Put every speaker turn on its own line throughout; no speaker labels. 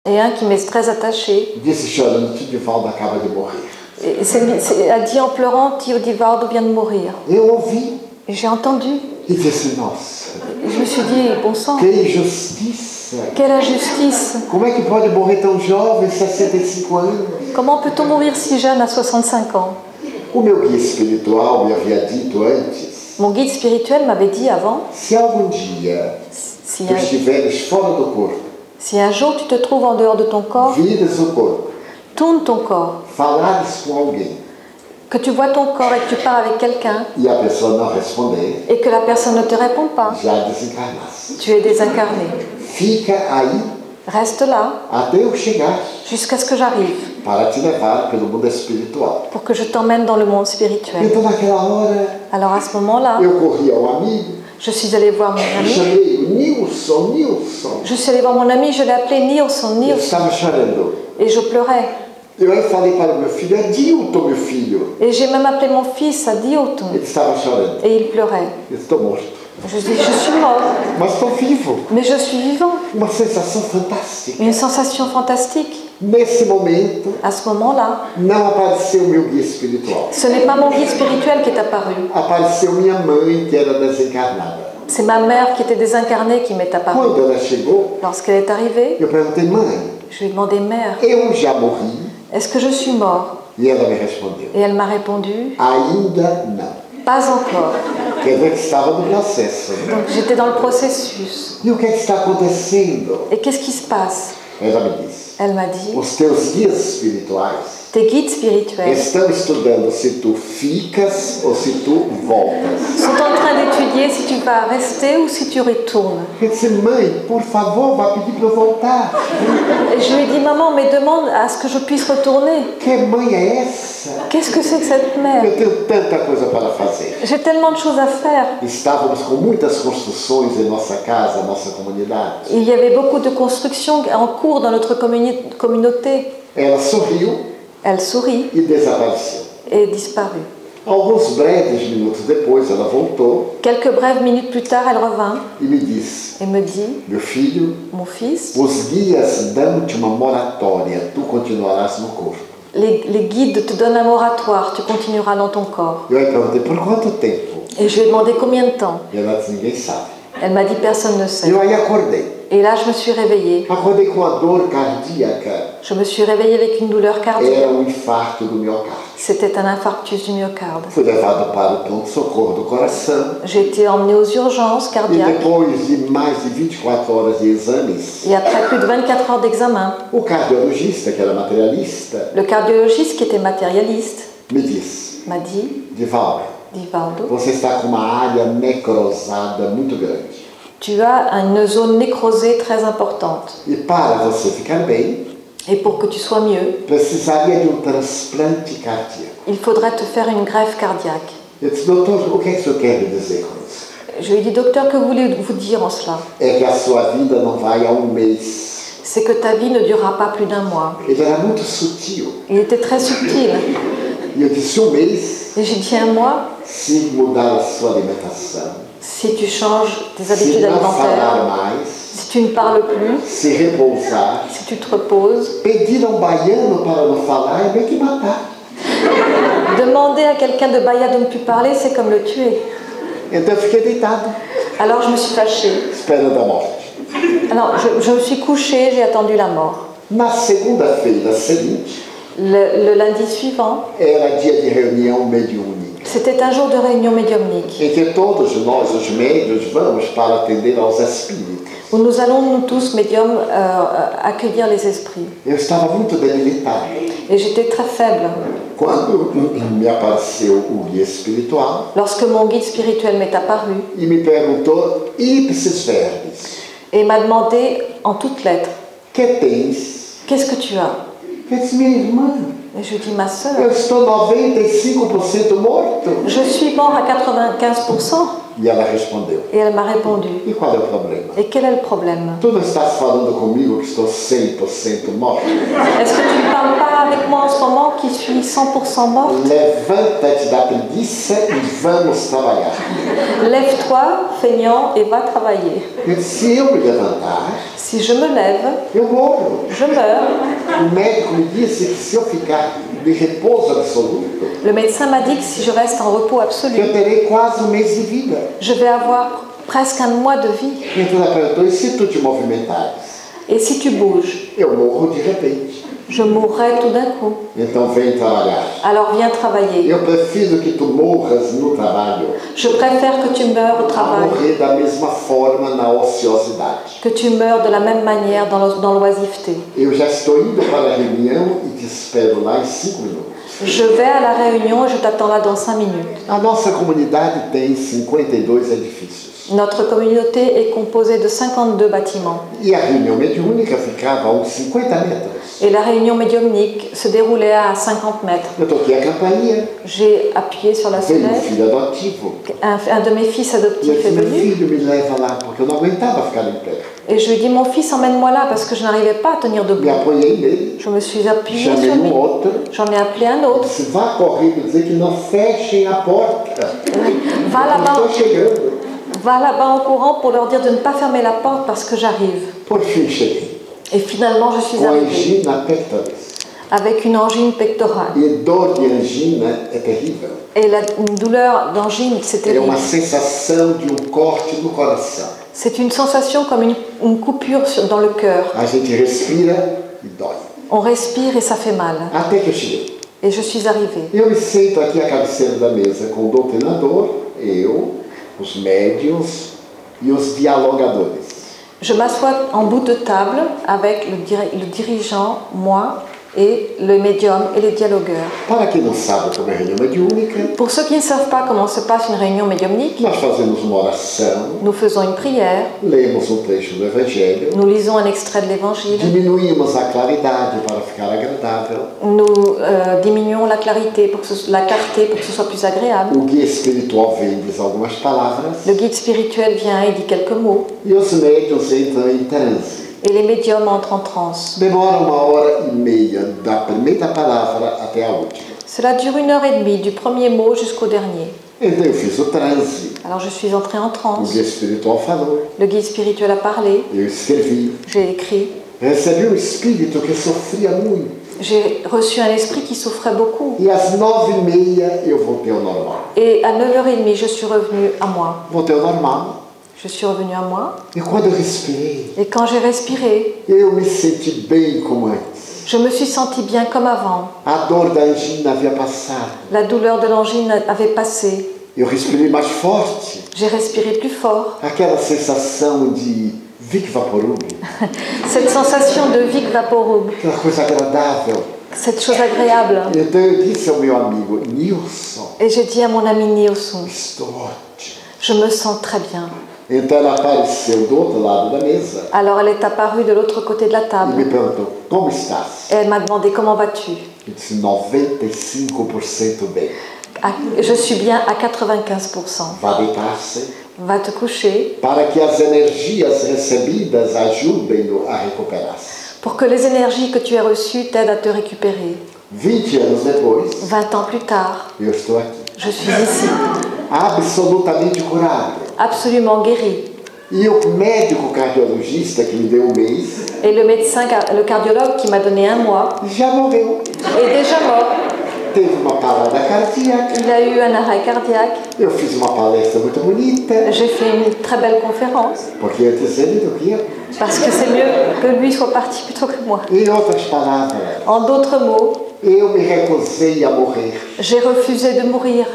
et un qui m'est très attaché.
Disse chorando, Tio Divaldo acaba de morrer.
Et a dit en pleurant, Tio Divaldo vient de mourir.
Eu ouvi
Et j'ai entendu.
e disse, nossa,
Et je me suis dit, bon sang,
que injustiça.
quelle injustice.
Como é que pode morrer tão jovem, 65 anos?
Comment peut-on mourir si jeune à 65 ans?
O meu guia espiritual me havia dito antes,
Mon guide spirituel m'avait dit avant,
se algum dia
si
tu estiveres fora do corpo,
un jour tu te trouves en dehors de ton corps,
vires o corpo,
tourne ton corps,
falares com alguém
que tu vois ton corps et que tu parles avec quelqu'un
e a pessoa não responder,
et que la personne ne te répond pas,
já desencarnasse.
tu es désincarné.
Fica aí
Reste là
até eu chegar
jusqu'à ce que j'arrive
para te levar pelo mundo espiritual.
pour que je t'emmène dans le monde spirituel.
Então naquela hora
Alors à ce moment-là,
eu corri ao amigo,
je suis allée voir mon ami.
chamei o Nilson.
Je suis allée voir mon ami, je l'ai appelé Nilson,
Ele
Nilson,
estava chorando.
et je pleurais.
Eu aí falei para o meu filho, Adilton, meu filho.
Et j'ai même appelé mon fils à Dioton,
Ele estava chorando.
et il pleurait.
Eu estou morto.
Je dis, je suis mort,
Mas estou vivo.
mais je suis vivant.
Uma sensação fantástica.
Une sensation fantastique.
Nesse momento,
À ce moment-là,
não apareceu meu guia espiritual.
ce n'est pas mon guide spirituel qui est apparu.
Apareceu minha mãe, que era desencarnada.
C'est ma mère qui était désincarnée qui m'est apparue.
Quando ela chegou,
Lorsqu'elle est arrivée,
eu perguntei, mãe,
je lui ai demandé, mère,
eu já morri?
est-ce que je suis mort?
E ela me respondeu,
Et elle m'a répondu,
ainda não.
pas encore.
Quer dizer que estava no processo. Né?
Donc j'étais dans le processus.
E o que é que está acontecendo?
Et qu'est-ce qui se passe?
Ela me disse,
Elle m'a dit,
os teus guias espirituais
tes guides spirituels
estão estudando se tu ficas ou se tu voltas.
sont en train d'étudier si tu vas rester ou si tu retournes.
Eu disse, mãe, por favor, vá pedir para eu voltar.
Et je lui ai dit, maman, mais demande à ce que je puisse retourner.
Que mãe é essa?
Qu'est-ce que c'est que cette mère?
Eu tenho tanta coisa para fazer.
J'ai tellement de choses à faire.
Estávamos com muitas construções em nossa casa, nossa comunidade.
Il y avait beaucoup de constructions en cours dans notre communauté.
Ela sorriu
Elle sourit
e desapareceu.
et disparut.
Alguns breves minutos depois, ela voltou
Quelques brèves minutes plus tard, elle revint
e me disse,
et me dit,
meu filho,
mon fils,
os guias dão-te uma moratória, tu continuarás no corpo.
les guides te donnent un moratoire, tu continueras dans ton corps.
Eu aí perguntei, por quanto tempo?
Et je lui ai demandé combien de temps.
E ela disse, ninguém sabe.
Elle m'a dit, personne ne sait.
Eu aí acordei.
Et là, je me suis réveillée.
Acordei com a dor cardíaca.
Je me suis réveillée avec une douleur cardiaque.
Era infarto do miocárdio.
C'était un infarctus du myocarde.
Fui levado para o pronto-socorro do coração.
J'ai été emmenée aux urgences
E
cardiaques.
depois de mais de 24 horas de exames,
Et après plus de 24 heures d'examen,
o cardiologista, que era materialista,
le cardiologiste qui était matérialiste
me disse,
m'a dit,
Divaldo,
Divaldo,
você está com uma área necrosada muito grande.
tu as une zone nécrosée très importante.
E para você ficar bem,
Et pour que tu sois mieux,
precisaria de transplante cardíaco.
il faudrait te faire une greffe cardiaque.
Eu disse, doutor, o que é que o senhor quer me dizer com isso?
Je lui ai dit, docteur, que voulez-vous dire en cela?
É que a sua vida não vai a mês.
C'est que ta vie ne durera pas plus d'un mois.
Ele era muito sutil.
Il était très subtil.
E eu disse, mês,
Et j'ai dit, un mois,
se mudar a sua alimentação,
si tu changes tes
se
habitudes
não falar
alimentaires,
mais,
si tu ne parles plus,
se repousar,
si tu te reposes,
pedir a baiano para não falar é meio que matar.
demander à quelqu'un de Bahia de ne plus parler, c'est comme le tuer.
Então eu fiquei deitado,
Alors je me suis fâchée.
esperando a morte.
Alors je me suis couchée, j'ai attendu la mort.
Na segunda-feira seguinte,
Le lundi suivant,
era dia de reunião mediúnica,
c'était un jour de réunion médiumnique
em que todos nós, os médios, vamos para atender aos espíritos.
où nous allons, nous tous, médiums, accueillir les esprits.
Eu estava muito debilitado.
Et j'étais très faible.
Quando me apareceu o guia espiritual
Lorsque mon guide spirituel m'est apparu
e me perguntou, ipsis verbis,
et m'a demandé en toutes lettres,
que tens?
qu'est-ce que tu as?
Eu disse, minha irmã,
Et je dis, ma sœur,
eu estou 95% morto.
je suis mort à 95%.
E ela respondeu.
Et elle m'a répondu.
E qual é o problema?
Et quel est le problème?
Tu não estás falando comigo que estou 100% morto?
Est-ce que tu ne parles pas avec moi en ce moment qui suis 100% morte?
Levanta-te da preguiça e vamos trabalhar.
Lève-toi, feignant, et va travailler.
Se eu me levantar,
Si je me lève,
eu morro.
je meurs.
O médico me disse que se eu ficar de repouso absoluto,
Le médecin m'a dit que si je reste en repos
que
absolu,
eu terei quase mês de vida.
je vais avoir presque un mois de vie.
Então ela perguntou, e se tu te movimentares?
Et si tu bouges,
Eu morro de repente.
je mourrai tout d'un coup.
Então vem trabalhar.
Alors viens travailler.
Eu prefiro que tu morras no trabalho
Je préfère que tu meurs au
a
travail,
morrer da mesma forma na ociosidade.
que tu meurs de la même manière dans l'oisiveté.
Eu já estou indo para a reunião e te espero lá em 5 minutos.
Je vais à la réunion et je t'attends là dans 5 minutes.
A nossa comunidade tem 52 edifícios.
Notre communauté est composée de 52 bâtiments.
E a reunião mediúnica ficava a uns 50 metros.
Et la réunion médiumnique se déroulait à 50 mètres.
Eu toquei a campainha,
J'ai appuyé sur la
veio um
sonnette.
filho adotivo.
Un de mes fils
E eu
adoptifs
disse,
est
meu
venu.
filho, me leva lá, porque eu não aguentava ficar em pé.
Et je lui ai dit, mon fils, emmène-moi là parce que je n'arrivais pas à tenir debout.
Me apoiei nele,
Je me suis appuyée
chamei
sur lui.
outro.
J'en ai appelé un autre.
Disse, vá correndo dizer que não fechem a porta.
Va là-bas,
Estou chegando.
va là-bas en courant pour leur dire de ne pas fermer la porte parce que j'arrive.
Por fim cheguei.
Et finalement, je suis
Com
arrivée
angina pectoris.
avec une angine pectorale.
E dor de angina é terrível.
Et une douleur d'angine, c'est
É uma
terrible.
sensação de corte no coração.
C'est une sensation comme une coupure dans le cœur.
A gente respira e dói.
On respire et ça fait mal.
Até que eu cheguei.
Et je suis arrivée.
Eu me sento aqui à cabeceira da mesa com o doutrinador, eu, os médiuns e os dialogadores.
Je m'assois en bout de table avec le dirigeant, moi, et le médium et les dialogueurs.
Para quem não sabe como é a reunião mediúnica,
Pour ceux qui ne savent pas comment se passe une réunion médiumnique,
nós fazemos uma oração,
nous faisons une prière,
lemos um trecho do Evangelho,
nous lisons un extrait de l'Évangile,
diminuímos a claridade para ficar agradável,
nous diminuons la clarté pour que ce soit plus agréable.
o guia espiritual vem e diz algumas palavras,
Le guide spirituel vient et dit quelques mots,
e os médiuns entram em transe.
et les médiums entrent en transe.
Demora 1h30 da primeira palavra até a última.
Cela dure 1h30 du premier mot jusqu'au dernier.
Então eu fiz o transe,
Alors je suis entrée en
o
transe,
guia espiritual falou,
le guide spirituel a parlé,
eu escrevi.
j'ai écrit,
Recebi um espírito que sofria muito.
j'ai reçu un esprit qui souffrait beaucoup.
E às 9h30 eu voltei ao normal.
Et à 9h30, je suis revenue à moi.
Voltei ao normal.
Je suis revenue à moi.
E quando eu respirei,
Et quand j'ai respiré,
eu me senti bem como antes.
je me suis sentie bien comme avant.
A dor da angina havia passado.
La douleur de l'angine avait passé.
Eu respirei mais forte.
J'ai respiré plus fort.
Aquela sensação de Vic Vaporub.
Cette sensation de Vic Vaporub,
Aquela coisa agradável.
cette chose agréable.
Então eu disse ao meu amigo, Nilson,
Et j'ai dit à mon ami Nilson,
estou ótimo.
je me sens très bien.
Então ela apareceu do outro lado da mesa
Alors elle est apparue de l'autre côté de la
e me
table.
perguntou, como estás?
Et elle m'a demandé comment vas-tu.
Eu disse, 95% bem.
Je suis bien à 95%.
Vá deitar-se
Va te coucher
para que as energias recebidas ajudem-no a recuperar-se.
pour que les énergies que tu as reçues t'aident à te récupérer.
20 anos depois,
20 ans plus tard,
eu estou aqui,
je suis ici,
absolutamente curado.
absolument guérie.
E o médico cardiologista que me deu um mês
Et le médecin, le cardiologue qui m'a donné 1 mois,
já morreu.
est déjà mort.
Teve uma parada cardíaca.
Il a eu un arrêt cardiaque.
Eu fiz uma palestra muito bonita,
J'ai fait une très belle conférence
porque antes ele do que eu.
parce que c'est mieux que lui soit parti plutôt que moi.
Em outras palavras,
En d'autres mots,
eu me recusei a morrer.
j'ai refusé de mourir.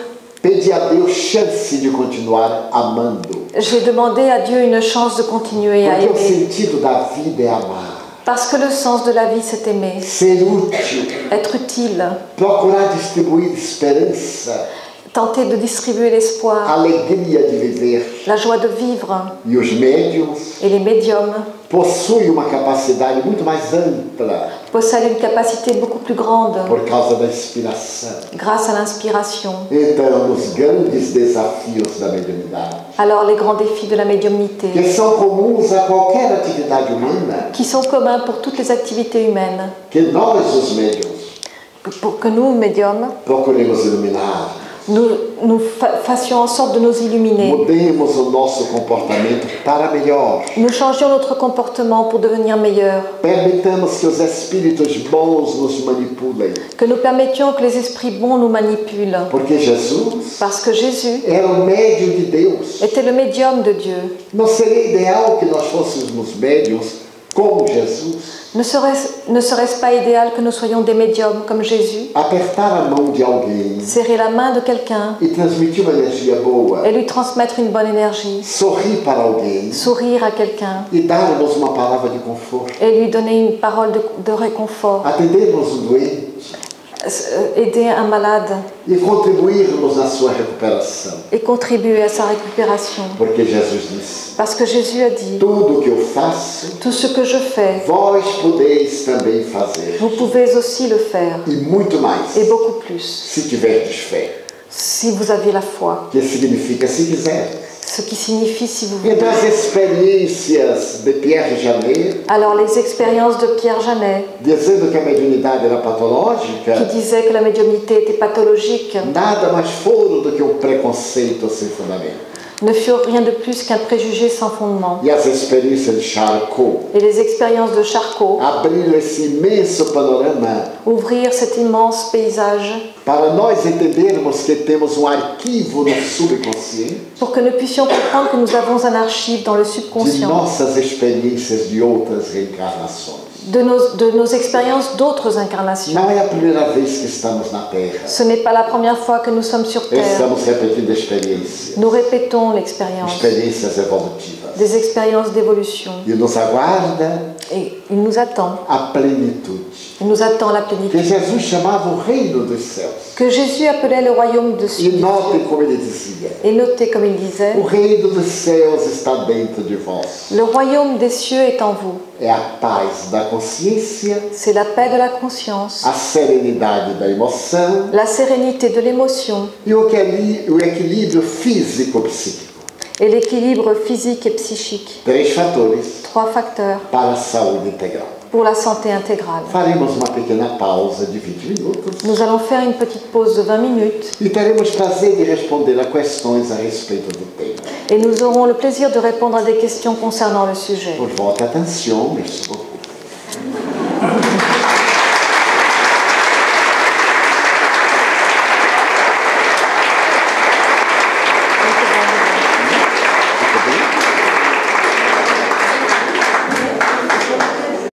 Pedi a Deus chance de continuar amando.
J'ai demandé à Dieu une chance de continuer à
Porque o
aimer.
sentido da vida é amar.
Parce que le sens de la vie, c'est aimer,
Ser útil,
être utile,
procurar distribuir esperança,
tenter de distribuer l'espoir,
alegria de viver.
la joie de vivre.
E os médiuns
Et les médiums
possui uma capacidade muito mais ampla
possède une capacité beaucoup plus grande
por causa da inspiração.
grâce à l'inspiration.
Então, os grandes desafios da mediunidade,
Alors les grands défis de la médiumnité,
que são comuns a qualquer atividade humana,
qui sont communs pour toutes les activités humaines,
que nós, os médiuns,
pour que nous, médiums,
procuremos iluminar,
nous fassions en sorte de nous illuminer.
mudemos o nosso comportamento para melhor.
Nous changions notre comportement pour devenir meilleurs.
Permitamos que os espíritos bons nos manipulem,
Que nous permettions que les esprits bons nous manipulent.
porque Jesus
Parce que Jésus
era o médium de Deus.
était le médium de Dieu.
Não seria ideal que nós fôssemos médiuns como Jesus?
Ne serait-ce pas idéal que nous soyons des médiums comme Jésus,
Apertar a mão de alguém
serrer la main de quelqu'un
e transmitir uma energia boa,
et lui transmettre une bonne énergie,
sorrir para alguém
sourire à quelqu'un
e darmos uma palavra de conforto,
et lui donner une parole de réconfort,
atendermos o doente
aider un malade
e contribuirmos na sua recuperação.
et contribuer à sa récupération.
Porque Jesus disse,
Parce que Jésus a dit,
tudo o que eu faço,
tout ce que je fais,
vós podeis também fazer.
vous pouvez aussi le faire,
E muito mais,
et beaucoup plus,
se tiverdes fé.
si vous aviez la foi.
Que significa se quiser.
Ce qui signifie si vous voulez.
Então as experiências de Pierre Janet,
Alors les expériences de Pierre Janet,
dizendo que a mediunidade era
qui
patológica,
disait que la médiumnité était pathologique,
nada mais foram do que um preconceito sem fundamento.
ne furent rien de plus qu'un préjugé sans fondement.
E as experiências de Charcot
Et les expériences de Charcot
abriram esse imenso panorama
ouvrirent cet immense paysage
para nós entendermos que temos um arquivo no subconsciente
pour que nous puissions comprendre que nous avons un archive dans le
de
subconscient
nossas experiências de outras reencarnações.
de nos expériences d'autres incarnations.
Não é a primeira vez que estamos na Terra.
Ce n'est pas la première fois que nous sommes sur Terre.
Estamos repetindo experiências,
Nous répétons l'expérience,
experiências evolutivas.
des expériences d'évolution.
E nos aguarda
Et il nous attend.
a plenitude,
Il nous attend la
que
plénitude.
Jesus chamava o reino dos céus.
Que Jésus appelait le royaume de
E
Dieu.
notem como ele dizia,
Et notez comme il disait,
o reino dos céus está dentro de vós.
le royaume des cieux est en vous.
É a paz da consciência,
C'est la paix de la conscience,
a serenidade da emoção
la sérénité de l'émotion
e o equilíbrio físico-psíquico.
et l'équilibre physique et psychique.
3 fatores
3 facteurs
para a saúde integral.
pour la santé intégrale.
Faremos uma pequena pausa de 20 minutos
Nous allons faire une petite pause de 20 minutes
e teremos prazer de responder a questões a respeito do tema.
et nous aurons le plaisir de répondre à des questions concernant le sujet.
Por vossa atenção, merci beaucoup.